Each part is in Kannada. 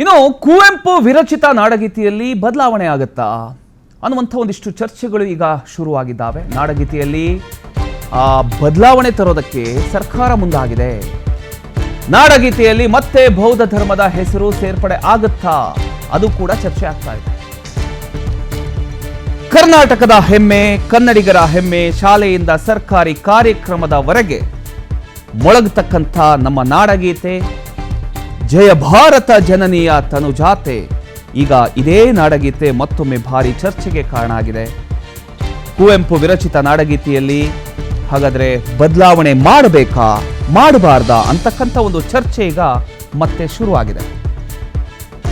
ಇನ್ನು ಕುವೆಂಪು ವಿರಚಿತ ನಾಡಗೀತೆಯಲ್ಲಿ ಬದಲಾವಣೆ ಆಗುತ್ತಾ ಅನ್ನುವಂಥ ಒಂದಿಷ್ಟು ಚರ್ಚೆಗಳು ಈಗ ಶುರುವಾಗಿದ್ದಾವೆ. ನಾಡಗೀತೆಯಲ್ಲಿ ಬದಲಾವಣೆ ತರೋದಕ್ಕೆ ಸರ್ಕಾರ ಮುಂದಾಗಿದೆ. ನಾಡಗೀತೆಯಲ್ಲಿ ಮತ್ತೆ ಬೌದ್ಧ ಧರ್ಮದ ಹೆಸರು ಸೇರ್ಪಡೆ ಆಗುತ್ತಾ, ಅದು ಕೂಡ ಚರ್ಚೆ ಆಗ್ತಾ ಇದೆ. ಕರ್ನಾಟಕದ ಹೆಮ್ಮೆ, ಕನ್ನಡಿಗರ ಹೆಮ್ಮೆ, ಶಾಲೆಯಿಂದ ಸರ್ಕಾರಿ ಕಾರ್ಯಕ್ರಮದವರೆಗೆ ಮೊಳಗತಕ್ಕಂಥ ನಮ್ಮ ನಾಡಗೀತೆ ಜಯ ಭಾರತ ಜನನೀಯ ತನುಜಾತೆ. ಈಗ ಇದೇ ನಾಡಗೀತೆ ಮತ್ತೊಮ್ಮೆ ಭಾರಿ ಚರ್ಚೆಗೆ ಕಾರಣ ಆಗಿದೆ. ಕುವೆಂಪು ವಿರಚಿತ ನಾಡಗೀತೆಯಲ್ಲಿ ಹಾಗಾದ್ರೆ ಬದಲಾವಣೆ ಮಾಡಬೇಕಾ ಮಾಡಬಾರ್ದಾ ಅಂತಕ್ಕಂಥ ಒಂದು ಚರ್ಚೆ ಈಗ ಮತ್ತೆ ಶುರುವಾಗಿದೆ.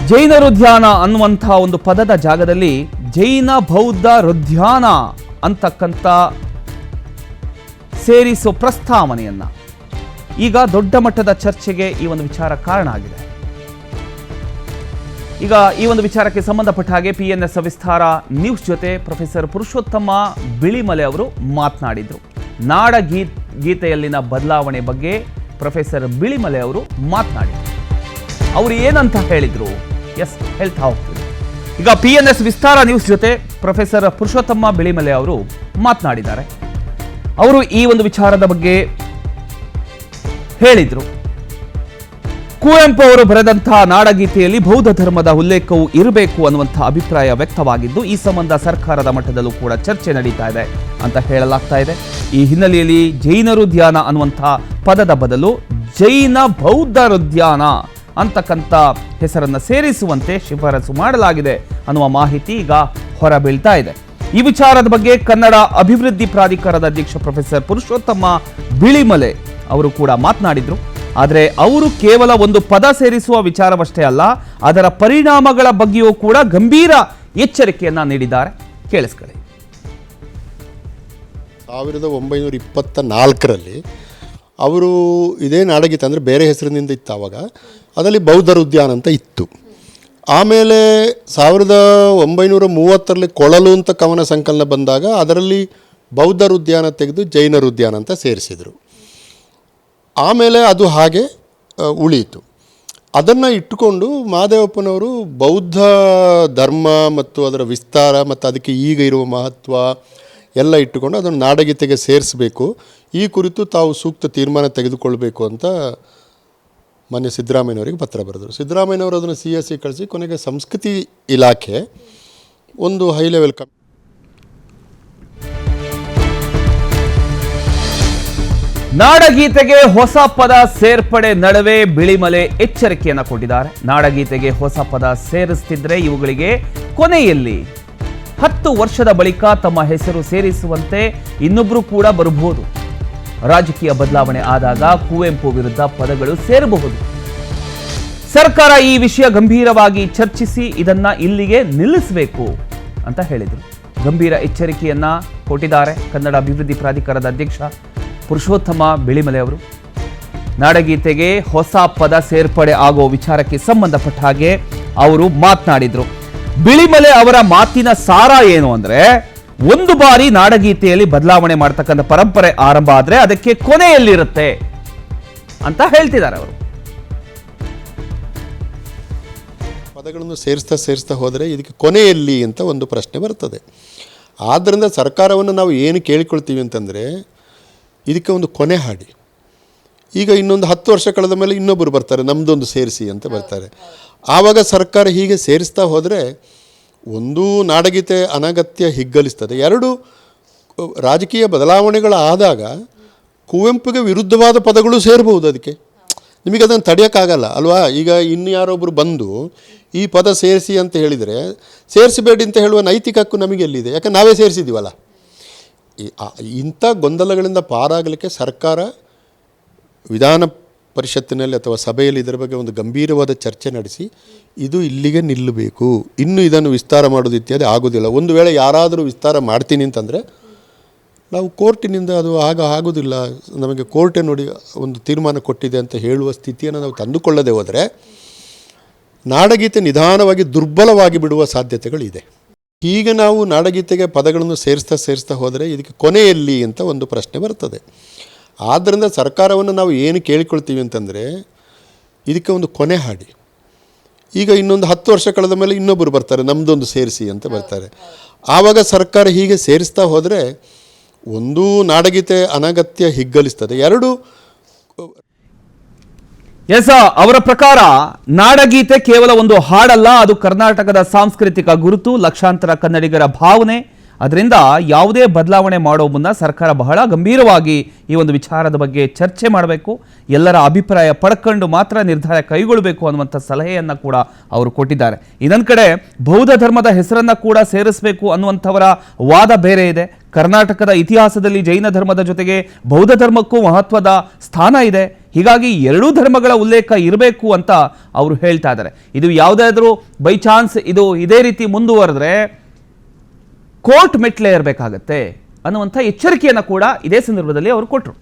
ಜೈನರುದ್ಯಾನ ಅನ್ನುವಂಥ ಒಂದು ಪದದ ಜಾಗದಲ್ಲಿ ಜೈನ ಬೌದ್ಧ ರುದ್ಯಾನ ಅಂತಕ್ಕಂಥ ಸೇರಿಸೋ ಪ್ರಸ್ತಾವನೆಯನ್ನ ಈಗ ದೊಡ್ಡ ಮಟ್ಟದ ಚರ್ಚೆಗೆ ಈ ಒಂದು ವಿಚಾರ ಕಾರಣ ಆಗಿದೆ. ಈಗ ಈ ಒಂದು ವಿಚಾರಕ್ಕೆ ಸಂಬಂಧಪಟ್ಟ ಹಾಗೆ PNS ವಿಸ್ತಾರ ನ್ಯೂಸ್ ಜೊತೆ ಪ್ರೊಫೆಸರ್ ಪುರುಷೋತ್ತಮ ಬಿಳಿಮಲೆ ಅವರು ಮಾತನಾಡಿದ್ರು. ನಾಡಗೀತೆಯಲ್ಲಿನ ಬದಲಾವಣೆ ಬಗ್ಗೆ ಪ್ರೊಫೆಸರ್ ಬಿಳಿಮಲೆ ಅವರು ಮಾತನಾಡಿದ್ರು. ಅವರು ಏನಂತ ಹೇಳಿದ್ರು, ಹೇಳ್ತಾ ಹೋಗ್ತೀವಿ. ಈಗ PNS ವಿಸ್ತಾರ ನ್ಯೂಸ್ ಜೊತೆ ಪ್ರೊಫೆಸರ್ ಪುರುಷೋತ್ತಮ ಬಿಳಿಮಲೆ ಅವರು ಮಾತನಾಡಿದ್ದಾರೆ. ಅವರು ಈ ಒಂದು ವಿಚಾರದ ಬಗ್ಗೆ ಹೇಳಿದ್ರು. ಕುವೆಂಪು ಅವರು ಬರೆದಂತಹ ನಾಡಗೀತೆಯಲ್ಲಿ ಬೌದ್ಧ ಧರ್ಮದ ಉಲ್ಲೇಖವು ಇರಬೇಕು ಅನ್ನುವಂತಹ ಅಭಿಪ್ರಾಯ ವ್ಯಕ್ತವಾಗಿದ್ದು, ಈ ಸಂಬಂಧ ಸರ್ಕಾರದ ಮಟ್ಟದಲ್ಲೂ ಕೂಡ ಚರ್ಚೆ ನಡೀತಾ ಇದೆ ಅಂತ ಹೇಳಲಾಗ್ತಾ ಇದೆ. ಈ ಹಿನ್ನೆಲೆಯಲ್ಲಿ ಜೈನರುದ್ಯಾನ ಅನ್ನುವಂತಹ ಪದದ ಬದಲು ಜೈನ ಬೌದ್ಧ ರುದ್ಯಾನ ಅಂತಕ್ಕಂಥ ಹೆಸರನ್ನ ಸೇರಿಸುವಂತೆ ಶಿಫಾರಸು ಮಾಡಲಾಗಿದೆ ಅನ್ನುವ ಮಾಹಿತಿ ಈಗ ಹೊರಬೀಳ್ತಾ ಇದೆ. ಈ ವಿಚಾರದ ಬಗ್ಗೆ ಕನ್ನಡ ಅಭಿವೃದ್ಧಿ ಪ್ರಾಧಿಕಾರದ ಅಧ್ಯಕ್ಷ ಪ್ರೊಫೆಸರ್ ಪುರುಷೋತ್ತಮ ಬಿಳಿಮಲೆ ಅವರು ಕೂಡ ಮಾತನಾಡಿದ್ರು. ಆದರೆ ಅವರು ಕೇವಲ ಒಂದು ಪದ ಸೇರಿಸುವ ವಿಚಾರವಷ್ಟೇ ಅಲ್ಲ, ಅದರ ಪರಿಣಾಮಗಳ ಬಗ್ಗೆಯೂ ಕೂಡ ಗಂಭೀರ ಎಚ್ಚರಿಕೆಯನ್ನ ನೀಡಿದ್ದಾರೆ. ಕೇಳಿಸ್ಕೊಳ್ಳಿ. 1924ರಲ್ಲಿ ಅವರು ಇದೇ ನಾಡಗೀತೆ ಅಂದರೆ ಬೇರೆ ಹೆಸರಿನಿಂದ ಇತ್ತು. ಆವಾಗ ಅದರಲ್ಲಿ ಬೌದ್ಧ ಉದ್ಯಾನ ಅಂತ ಇತ್ತು. ಆಮೇಲೆ 1930ರಲ್ಲಿ ಕೊಳಲು ಅಂತ ಕವನ ಸಂಕಲನ ಬಂದಾಗ ಅದರಲ್ಲಿ ಬೌದ್ಧ ಉದ್ಯಾನ ತೆಗೆದು ಜೈನರ ಉದ್ಯಾನ ಅಂತ ಸೇರಿಸಿದರು. ಆಮೇಲೆ ಅದು ಹಾಗೆ ಉಳಿಯಿತು. ಅದನ್ನು ಇಟ್ಟುಕೊಂಡು ಮಹಾದೇವಪ್ಪನವರು ಬೌದ್ಧ ಧರ್ಮ ಮತ್ತು ಅದರ ವಿಸ್ತಾರ ಮತ್ತು ಅದಕ್ಕೆ ಈಗ ಇರುವ ಮಹತ್ವ ಎಲ್ಲ ಇಟ್ಟುಕೊಂಡು ಅದನ್ನು ನಾಡಗೀತೆಗೆ ಸೇರಿಸಬೇಕು, ಈ ಕುರಿತು ತಾವು ಸೂಕ್ತ ತೀರ್ಮಾನ ತೆಗೆದುಕೊಳ್ಬೇಕು ಅಂತ ಮಾನ್ಯ ಸಿದ್ದರಾಮಯ್ಯನವರಿಗೆ ಪತ್ರ ಬರೆದರು. ಸಿದ್ದರಾಮಯ್ಯನವರು ಅದನ್ನು CSE ಕಳಿಸಿ ಕೊನೆಗೆ ಸಂಸ್ಕೃತಿ ಇಲಾಖೆ ಒಂದು ಹೈ ಲೆವೆಲ್ ನಾಡಗೀತೆಗೆ ಹೊಸ ಪದ ಸೇರ್ಪಡೆ ನಡುವೆ ಬಿಳಿಮಲೆ ಎಚ್ಚರಿಕೆಯನ್ನು ಕೊಟ್ಟಿದ್ದಾರೆ. ನಾಡಗೀತೆಗೆ ಹೊಸ ಪದ ಸೇರಿಸ್ತಿದ್ರೆ ಇವುಗಳಿಗೆ ಕೊನೆಯಲ್ಲಿ 10 ವರ್ಷದ ಬಳಿಕ ತಮ್ಮ ಹೆಸರು ಸೇರಿಸುವಂತೆ ಇನ್ನೊಬ್ರು ಕೂಡ ಬರಬಹುದು. ರಾಜಕೀಯ ಬದಲಾವಣೆ ಆದಾಗ ಕುವೆಂಪು ವಿರುದ್ಧ ಪದಗಳು ಸೇರಬಹುದು. ಸರ್ಕಾರ ಈ ವಿಷಯ ಗಂಭೀರವಾಗಿ ಚರ್ಚಿಸಿ ಇದನ್ನ ಇಲ್ಲಿಗೆ ನಿಲ್ಲಿಸಬೇಕು ಅಂತ ಹೇಳಿದರು. ಗಂಭೀರ ಎಚ್ಚರಿಕೆಯನ್ನ ಕೊಟ್ಟಿದ್ದಾರೆ ಕನ್ನಡ ಅಭಿವೃದ್ಧಿ ಪ್ರಾಧಿಕಾರದ ಅಧ್ಯಕ್ಷ ಪುರುಷೋತ್ತಮ ಬಿಳಿಮಲೆ ಅವರು. ನಾಡಗೀತೆಗೆ ಹೊಸ ಪದ ಸೇರ್ಪಡೆ ಆಗೋ ವಿಚಾರಕ್ಕೆ ಸಂಬಂಧಪಟ್ಟ ಹಾಗೆ ಅವರು ಮಾತನಾಡಿದ್ರು. ಬಿಳಿಮಲೆ ಅವರ ಮಾತಿನ ಸಾರ ಏನು ಅಂದ್ರೆ, ಒಂದು ಬಾರಿ ನಾಡಗೀತೆಯಲ್ಲಿ ಬದಲಾವಣೆ ಮಾಡ್ತಕ್ಕಂಥ ಪರಂಪರೆ ಆರಂಭ ಆದ್ರೆ ಅದಕ್ಕೆ ಕೊನೆಯಲ್ಲಿರುತ್ತೆ ಅಂತ ಹೇಳ್ತಿದ್ದಾರೆ ಅವರು. ಪದಗಳನ್ನು ಸೇರಿಸ್ತಾ ಹೋದರೆ ಇದಕ್ಕೆ ಕೊನೆಯಲ್ಲಿ ಅಂತ ಒಂದು ಪ್ರಶ್ನೆ ಬರ್ತದೆ. ಆದ್ದರಿಂದ ಸರ್ಕಾರವನ್ನು ನಾವು ಏನು ಕೇಳಿಕೊಳ್ತೀವಿ ಅಂತಂದರೆ, ಇದಕ್ಕೆ ಒಂದು ಕೊನೆ ಹಾಡಿ. ಈಗ ಇನ್ನೊಂದು 10 ವರ್ಷ ಕಳೆದ ಮೇಲೆ ಇನ್ನೊಬ್ಬರು ಬರ್ತಾರೆ, ನಮ್ಮದೊಂದು ಸೇರಿಸಿ ಅಂತ ಬರ್ತಾರೆ. ಆವಾಗ ಸರ್ಕಾರ ಹೀಗೆ ಸೇರಿಸ್ತಾ ಹೋದರೆ ಒಂದು ನಾಡಗೀತೆ ಅನಗತ್ಯ ಹಿಗ್ಗಲಿಸ್ತದೆ, ಎರಡು ರಾಜಕೀಯ ಬದಲಾವಣೆಗಳಾದಾಗ ಕುವೆಂಪುಗೆ ವಿರುದ್ಧವಾದ ಪದಗಳು ಸೇರಬಹುದು. ಅದಕ್ಕೆ ನಿಮಗೆ ಅದನ್ನು ತಡೆಯೋಕ್ಕಾಗಲ್ಲ ಅಲ್ವಾ. ಈಗ ಇನ್ನು ಯಾರೊಬ್ಬರು ಬಂದು ಈ ಪದ ಸೇರಿಸಿ ಅಂತ ಹೇಳಿದರೆ ಸೇರಿಸಬೇಡಿ ಅಂತ ಹೇಳುವ ನೈತಿಕ ಹಕ್ಕು ನಮಗೆ ಎಲ್ಲಿದೆ? ಯಾಕಂದ್ರೆ ನಾವೇ ಸೇರಿಸಿದ್ದೀವಲ್ಲ. ಇಂಥ ಗೊಂದಲಗಳಿಂದ ಪಾರಾಗಲಿಕ್ಕೆ ಸರ್ಕಾರ ವಿಧಾನ ಪರಿಷತ್ತಿನಲ್ಲಿ ಅಥವಾ ಸಭೆಯಲ್ಲಿ ಇದರ ಬಗ್ಗೆ ಒಂದು ಗಂಭೀರವಾದ ಚರ್ಚೆ ನಡೆಸಿ ಇದು ಇಲ್ಲಿಗೆ ನಿಲ್ಲಬೇಕು, ಇನ್ನು ಇದನ್ನು ವಿಸ್ತಾರ ಮಾಡೋದು ಇತ್ಯಾದಿ ಆಗೋದಿಲ್ಲ. ಒಂದು ವೇಳೆ ಯಾರಾದರೂ ವಿಸ್ತಾರ ಮಾಡ್ತೀನಿ ಅಂತಂದರೆ ನಾವು ಕೋರ್ಟಿನಿಂದ ಅದು ಆಗೋದಿಲ್ಲ, ನಮಗೆ ಕೋರ್ಟೇ ನೋಡಿ ಒಂದು ತೀರ್ಮಾನ ಕೊಟ್ಟಿದೆ ಅಂತ ಹೇಳುವ ಸ್ಥಿತಿಯನ್ನು ನಾವು ತಂದುಕೊಳ್ಳದೆ ಹೋದರೆ ನಾಡಗೀತೆ ನಿಧಾನವಾಗಿ ದುರ್ಬಲವಾಗಿ ಬಿಡುವ ಸಾಧ್ಯತೆಗಳಿದೆ. ಹೀಗೆ ನಾವು ನಾಡಗೀತೆಗೆ ಪದಗಳನ್ನು ಸೇರಿಸ್ತಾ ಹೋದರೆ ಇದಕ್ಕೆ ಕೊನೆಯಲ್ಲಿ ಅಂತ ಒಂದು ಪ್ರಶ್ನೆ ಬರ್ತದೆ. ಆದ್ದರಿಂದ ಸರ್ಕಾರವನ್ನು ನಾವು ಏನು ಕೇಳಿಕೊಳ್ತೀವಿ ಅಂತಂದರೆ, ಇದಕ್ಕೆ ಒಂದು ಕೊನೆ ಹಾಡಿ. ಈಗ ಇನ್ನೊಂದು 10 ವರ್ಷ ಕಳೆದ ಮೇಲೆ ಇನ್ನೊಬ್ಬರು ಬರ್ತಾರೆ, ನಮ್ಮದೊಂದು ಸೇರಿಸಿ ಅಂತ ಬರ್ತಾರೆ. ಆವಾಗ ಸರ್ಕಾರ ಹೀಗೆ ಸೇರಿಸ್ತಾ ಹೋದರೆ ಒಂದು ನಾಡಗೀತೆ ಅನಗತ್ಯ ಹಿಗ್ಗಲಿಸ್ತದೆ, ಎರಡು ಎಸ್, ಅವರ ಪ್ರಕಾರ ನಾಡಗೀತೆ ಕೇವಲ ಒಂದು ಹಾಡಲ್ಲ, ಅದು ಕರ್ನಾಟಕದ ಸಾಂಸ್ಕೃತಿಕ ಗುರುತು, ಲಕ್ಷಾಂತರ ಕನ್ನಡಿಗರ ಭಾವನೆ. ಅದರಿಂದ ಯಾವುದೇ ಬದಲಾವಣೆ ಮಾಡೋ ಮುನ್ನ ಸರ್ಕಾರ ಬಹಳ ಗಂಭೀರವಾಗಿ ಈ ಒಂದು ವಿಚಾರದ ಬಗ್ಗೆ ಚರ್ಚೆ ಮಾಡಬೇಕು, ಎಲ್ಲರ ಅಭಿಪ್ರಾಯ ಪಡ್ಕೊಂಡು ಮಾತ್ರ ನಿರ್ಧಾರ ಕೈಗೊಳ್ಳಬೇಕು ಅನ್ನುವಂಥ ಸಲಹೆಯನ್ನು ಕೂಡ ಅವರು ಕೊಟ್ಟಿದ್ದಾರೆ. ಇನ್ನೊಂದು ಕಡೆ ಬೌದ್ಧ ಧರ್ಮದ ಹೆಸರನ್ನು ಕೂಡ ಸೇರಿಸಬೇಕು ಅನ್ನುವಂಥವರ ವಾದ ಬೇರೆ ಇದೆ. ಕರ್ನಾಟಕದ ಇತಿಹಾಸದಲ್ಲಿ ಜೈನ ಧರ್ಮದ ಜೊತೆಗೆ ಬೌದ್ಧ ಧರ್ಮಕ್ಕೂ ಮಹತ್ವದ ಸ್ಥಾನ ಇದೆ. ಹೀಗಾಗಿ ಎರಡೂ ಧರ್ಮಗಳ ಉಲ್ಲೇಖ ಇರಬೇಕು ಅಂತ ಅವರು ಹೇಳ್ತಾ ಇದ್ದಾರೆ. ಇದು ಯಾವುದಾದ್ರೂ ಬೈ ಚಾನ್ಸ್ ಇದು ಇದೇ ರೀತಿ ಮುಂದುವರೆದ್ರೆ ಕೋರ್ಟ್ ಮೆಟ್ಲೆ ಇರಬೇಕಾಗತ್ತೆ ಅನ್ನುವಂಥ ಎಚ್ಚರಿಕೆಯನ್ನು ಕೂಡ ಇದೇ ಸಂದರ್ಭದಲ್ಲಿ ಅವರು ಕೊಟ್ಟರು.